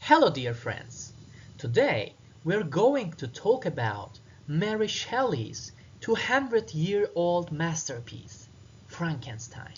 Hello dear friends, today we're going to talk about Mary Shelley's 200-year-old masterpiece, Frankenstein,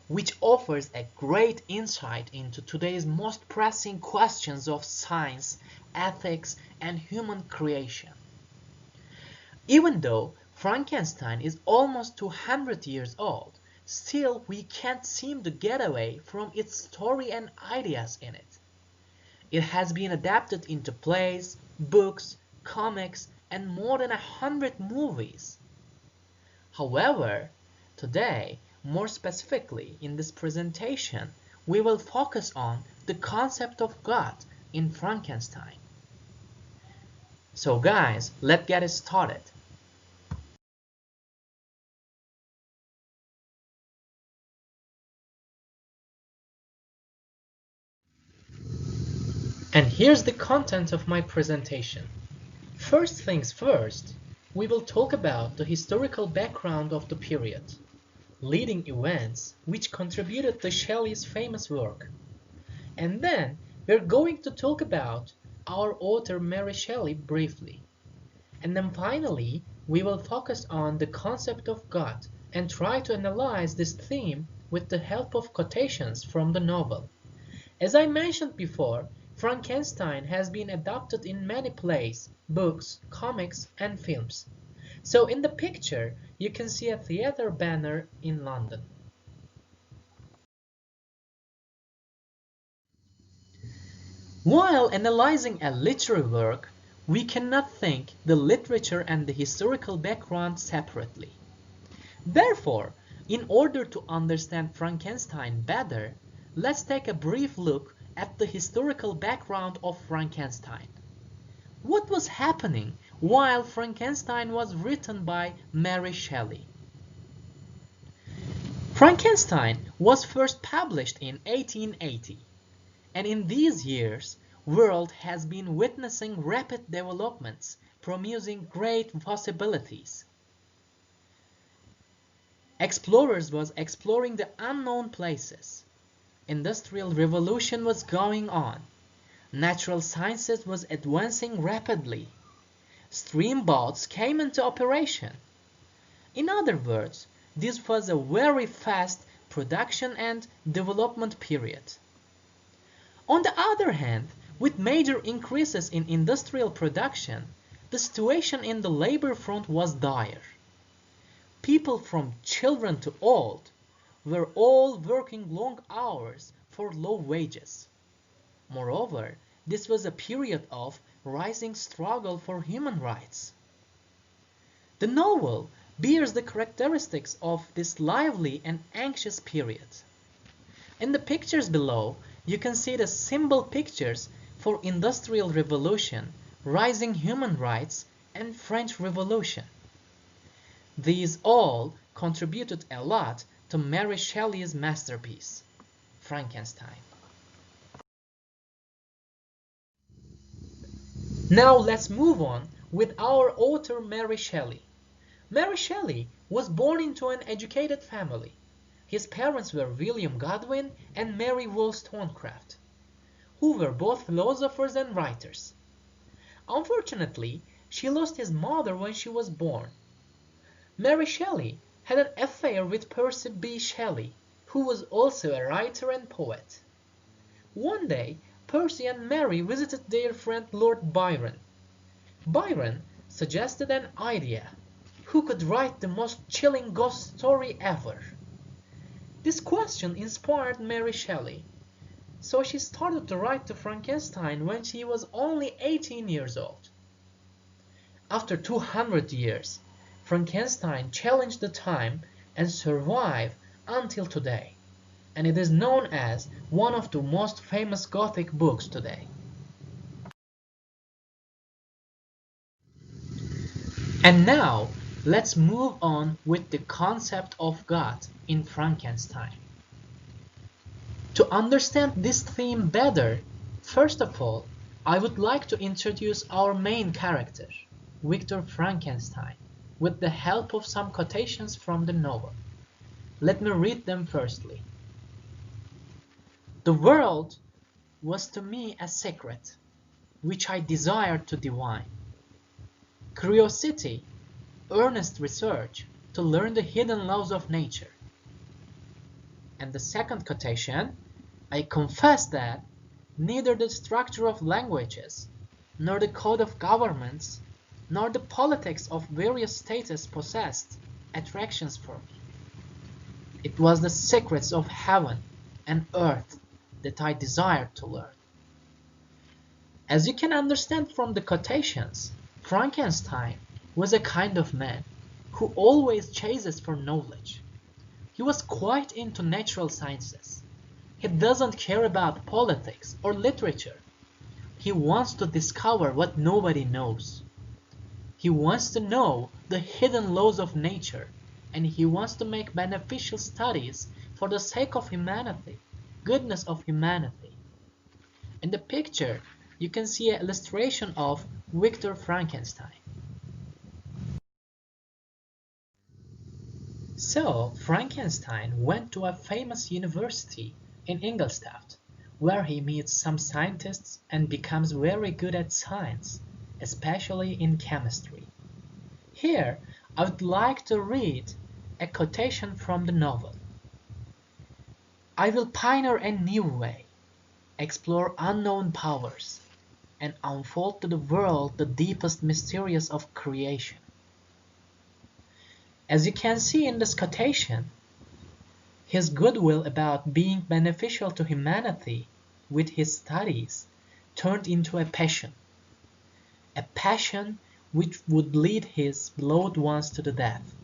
which offers a great insight into today's most pressing questions of science, ethics, and human creation. Even though Frankenstein is almost 200 years old, still we can't seem to get away from its story and ideas in it. It has been adapted into plays, books, comics, and more than 100 movies. However, today, more specifically in this presentation, we will focus on the concept of God in Frankenstein. So guys, let's get it started. And here's the content of my presentation. First things first, we will talk about the historical background of the period, leading events which contributed to Shelley's famous work. And then we're going to talk about our author Mary Shelley briefly. And then finally, we will focus on the concept of God and try to analyze this theme with the help of quotations from the novel. As I mentioned before, Frankenstein has been adapted in many plays, books, comics, and films. So in the picture, you can see a theater banner in London. While analyzing a literary work, we cannot think the literature and the historical background separately. Therefore, in order to understand Frankenstein better, let's take a brief look at the historical background of Frankenstein. What was happening while Frankenstein was written by Mary Shelley? Frankenstein was first published in 1880, and in these years, world has been witnessing rapid developments, promising great possibilities. Explorers was exploring the unknown places. Industrial revolution was going on. Natural sciences was advancing rapidly. Steamboats came into operation. In other words, this was a very fast production and development period. On the other hand, with major increases in industrial production, the situation in the labor front was dire. People from children to old were all working long hours for low wages. Moreover, this was a period of rising struggle for human rights. The novel bears the characteristics of this lively and anxious period. In the pictures below, you can see the symbol pictures for Industrial Revolution, rising human rights, and French Revolution. These all contributed a lot to Mary Shelley's masterpiece, Frankenstein. Now let's move on with our author Mary Shelley. Mary Shelley was born into an educated family. His parents were William Godwin and Mary Wollstonecraft, who were both philosophers and writers. Unfortunately, she lost his mother when she was born. Mary Shelley had an affair with Percy B. Shelley, who was also a writer and poet. One day, Percy and Mary visited their friend Lord Byron. Byron suggested an idea: who could write the most chilling ghost story ever? This question inspired Mary Shelley, so she started to write the Frankenstein when she was only 18 years old. After 200 years, Frankenstein challenged the time and survived until today, and it is known as one of the most famous Gothic books today. And now, let's move on with the concept of God in Frankenstein. To understand this theme better, first of all, I would like to introduce our main character, Victor Frankenstein, with the help of some quotations from the novel. Let me read them firstly. The world was to me a secret, which I desired to divine. Curiosity, earnest research to learn the hidden laws of nature. And the second quotation, I confess that neither the structure of languages, nor the code of governments, nor the politics of various states possessed attractions for me. It was the secrets of heaven and earth that I desired to learn. As you can understand from the quotations, Frankenstein was a kind of man who always chases for knowledge. He was quite into natural sciences. He doesn't care about politics or literature. He wants to discover what nobody knows. He wants to know the hidden laws of nature, and he wants to make beneficial studies for the sake of humanity, goodness of humanity. In the picture, you can see an illustration of Victor Frankenstein. So, Frankenstein went to a famous university in Ingolstadt, where he meets some scientists and becomes very good at science, especially in chemistry. Here, I would like to read a quotation from the novel. I will pioneer a new way, explore unknown powers, and unfold to the world the deepest mysteries of creation. As you can see in this quotation, his goodwill about being beneficial to humanity with his studies turned into a passion which would lead his beloved ones to the death,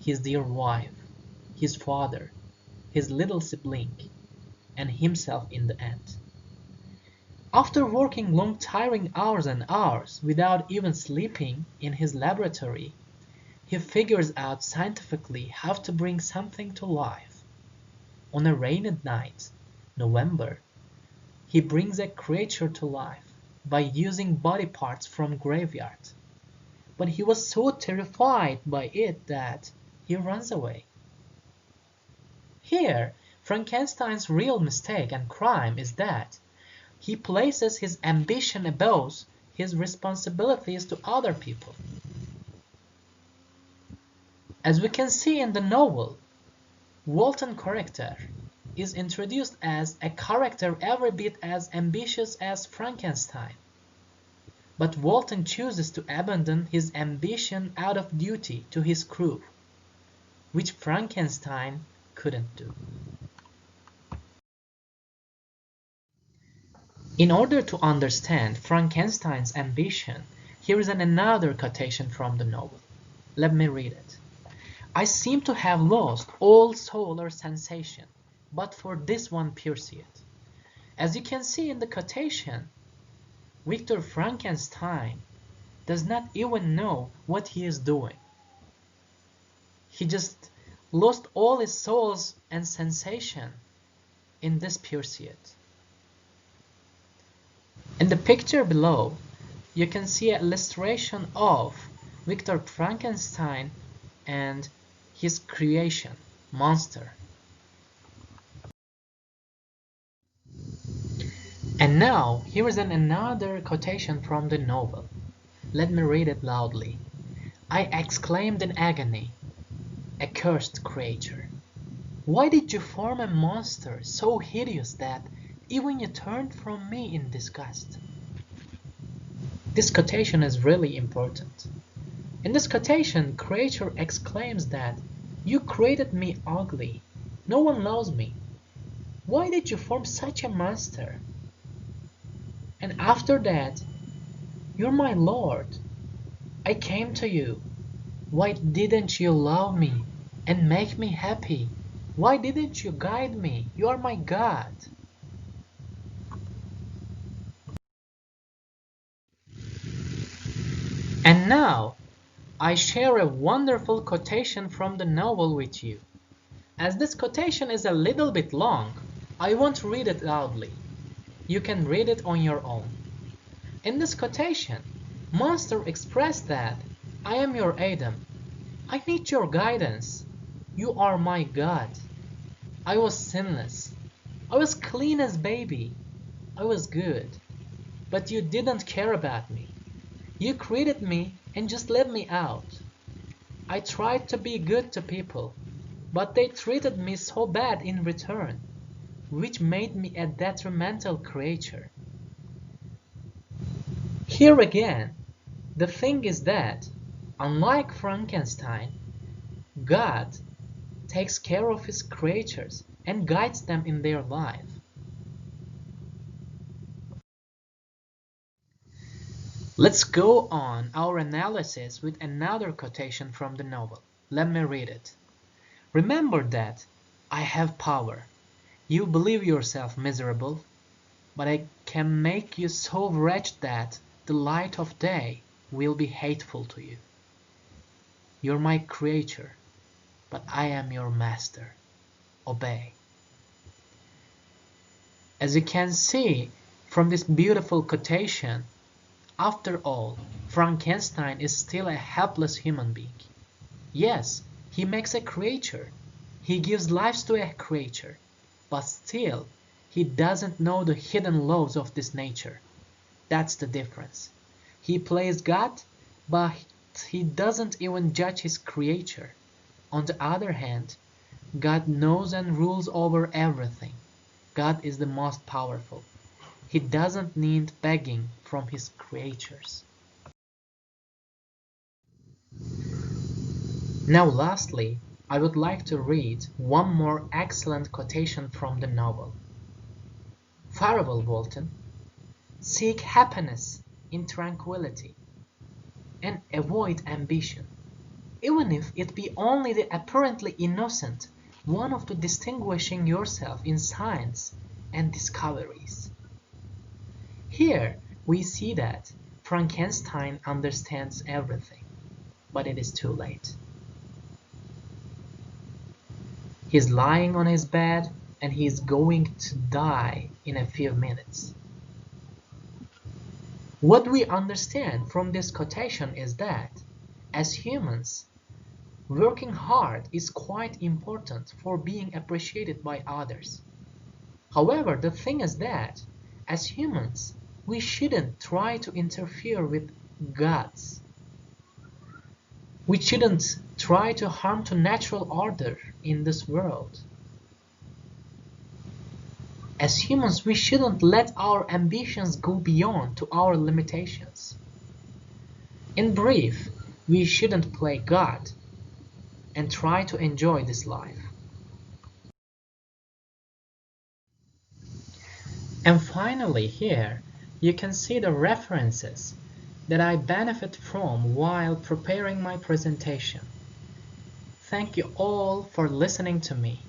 his dear wife, his father, his little sibling, and himself in the end. After working long tiring hours and hours without even sleeping in his laboratory, he figures out scientifically how to bring something to life. On a rainy night, November, he brings a creature to life by using body parts from graveyard. But he was so terrified by it that he runs away. Here, Frankenstein's real mistake and crime is that he places his ambition above his responsibilities to other people. As we can see in the novel, Walton's character is introduced as a character every bit as ambitious as Frankenstein. But Walton chooses to abandon his ambition out of duty to his crew, which Frankenstein couldn't do. In order to understand Frankenstein's ambition, here is another quotation from the novel. Let me read it. I seem to have lost all soul or sensation, but for this one pursuit. As you can see in the quotation, Victor Frankenstein does not even know what he is doing. He just lost all his souls and sensation in this pursuit. In the picture below, you can see an illustration of Victor Frankenstein and his creation, monster. And now, here is another quotation from the novel. Let me read it loudly. I exclaimed in agony, accursed creature, why did you form a monster so hideous that even you turned from me in disgust? This quotation is really important. In this quotation, creature exclaims that you created me ugly. No one loves me. Why did you form such a monster? And after that, you're my Lord. I came to you. Why didn't you love me and make me happy? Why didn't you guide me? You are my God. And now, I share a wonderful quotation from the novel with you. As this quotation is a little bit long, I won't read it loudly. You can read it on your own. In this quotation, Monster expressed that I am your Adam. I need your guidance. You are my God. I was sinless. I was clean as baby. I was good, but you didn't care about me. You created me and just let me out. I tried to be good to people, but they treated me so bad in return, which made me a detrimental creature. Here again, the thing is that, unlike Frankenstein, God takes care of his creatures and guides them in their life. Let's go on our analysis with another quotation from the novel. Let me read it. Remember that I have power. You believe yourself miserable, but I can make you so wretched that the light of day will be hateful to you. You're my creature, but I am your master. Obey. As you can see from this beautiful quotation, after all, Frankenstein is still a helpless human being. Yes, he makes a creature. He gives life to a creature. But still, he doesn't know the hidden laws of this nature. That's the difference. He plays God, but he doesn't even judge his creature. On the other hand, God knows and rules over everything. God is the most powerful. He doesn't need begging from his creatures. Now lastly, I would like to read one more excellent quotation from the novel. Farewell, Walton. Seek happiness in tranquility, and avoid ambition, even if it be only the apparently innocent one of distinguishing yourself in science and discoveries. Here we see that Frankenstein understands everything, but it is too late. He's lying on his bed and he's going to die in a few minutes. What we understand from this quotation is that, as humans, working hard is quite important for being appreciated by others. However, the thing is that, as humans, we shouldn't try to interfere with gods. We shouldn't try to harm to natural order in this world. As humans, we shouldn't let our ambitions go beyond to our limitations. In brief, we shouldn't play God and try to enjoy this life. And finally here, you can see the references that I benefit from while preparing my presentation. Thank you all for listening to me.